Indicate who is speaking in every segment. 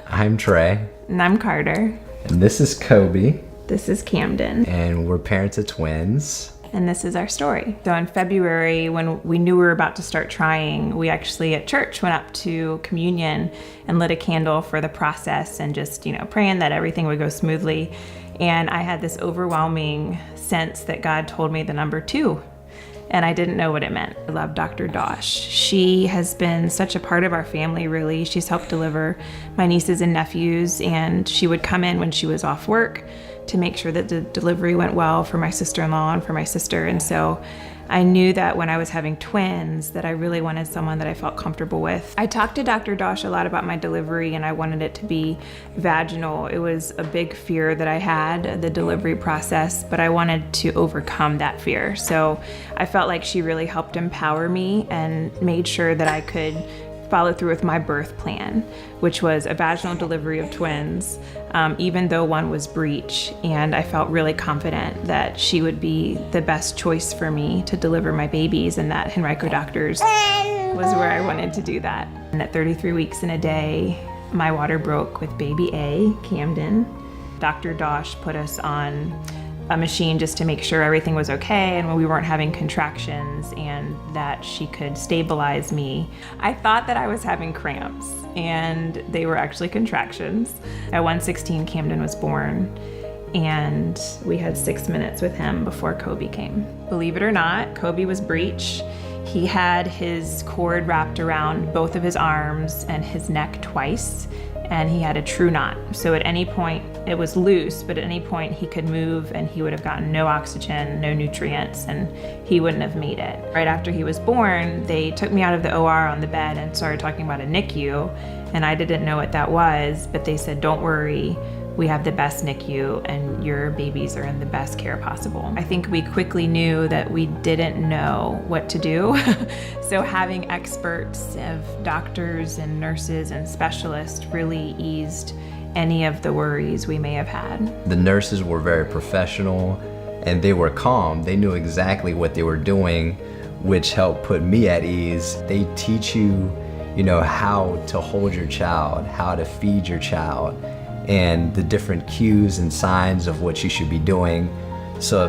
Speaker 1: I'm Trey.
Speaker 2: And I'm Carter.
Speaker 1: And this is Kobe.
Speaker 2: This is Camden.
Speaker 1: And we're parents of twins.
Speaker 2: And this is our story. So in February, when we knew we were about to start trying, we actually at church went up to communion and lit a candle for the process and just, praying that everything would go smoothly. And I had this overwhelming sense that God told me the number 2. And I didn't know what it meant. I love Dr. Dosh. She has been such a part of our family, really. She's helped deliver my nieces and nephews, and she would come in when she was off work to make sure that the delivery went well for my sister-in-law and for my sister. And so I knew that when I was having twins that I really wanted someone that I felt comfortable with. I talked to Dr. Dosh a lot about my delivery, and I wanted it to be vaginal. It was a big fear that I had, the delivery process, but I wanted to overcome that fear. So I felt like she really helped empower me and made sure that I could follow through with my birth plan, which was a vaginal delivery of twins, even though one was breech. And I felt really confident that she would be the best choice for me to deliver my babies, and that Henrico Doctors was where I wanted to do that. And at 33 weeks and a day, my water broke with baby A, Camden. Dr. Dosh put us on a machine just to make sure everything was okay and when we weren't having contractions, and that she could stabilize me. I thought that I was having cramps, and they were actually contractions. At 1:16, Camden was born, and we had 6 minutes with him before Kobe came. Believe it or not, Kobe was breech. He had his cord wrapped around both of his arms and his neck twice, and he had a true knot. So at any point, it was loose, but at any point he could move and he would have gotten no oxygen, no nutrients, and he wouldn't have made it. Right after he was born, they took me out of the OR on the bed and started talking about a NICU, and I didn't know what that was, but they said, "Don't worry, we have the best NICU and your babies are in the best care possible." I think we quickly knew that we didn't know what to do. So having experts of doctors and nurses and specialists really eased any of the worries we may have had.
Speaker 1: The nurses were very professional and they were calm. They knew exactly what they were doing, which helped put me at ease. They teach you, how to hold your child, how to feed your child, and the different cues and signs of what you should be doing. So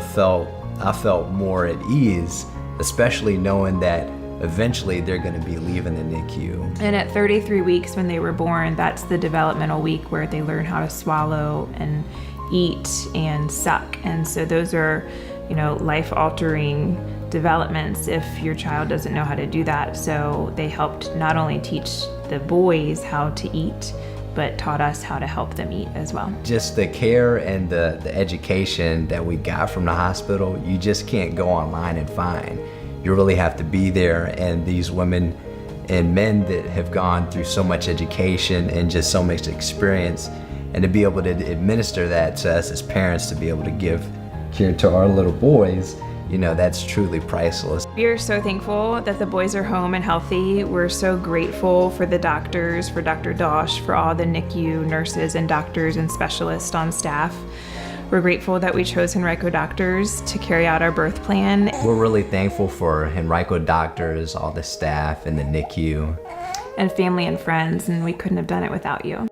Speaker 1: I felt more at ease, especially knowing that eventually they're gonna be leaving the NICU.
Speaker 2: And at 33 weeks when they were born, that's the developmental week where they learn how to swallow and eat and suck. And so those are, life-altering developments if your child doesn't know how to do that. So they helped not only teach the boys how to eat, but taught us how to help them eat as well.
Speaker 1: Just the care and the education that we got from the hospital, you just can't go online and find. You really have to be there, and these women and men that have gone through so much education and just so much experience, and to be able to administer that to us as parents, to be able to give care to our little boys, that's truly priceless.
Speaker 2: We are so thankful that the boys are home and healthy. We're so grateful for the doctors, for Dr. Dosh, for all the NICU nurses and doctors and specialists on staff. We're grateful that we chose Henrico Doctors to carry out our birth plan.
Speaker 1: We're really thankful for Henrico Doctors, all the staff and the NICU.
Speaker 2: And family and friends, and we couldn't have done it without you.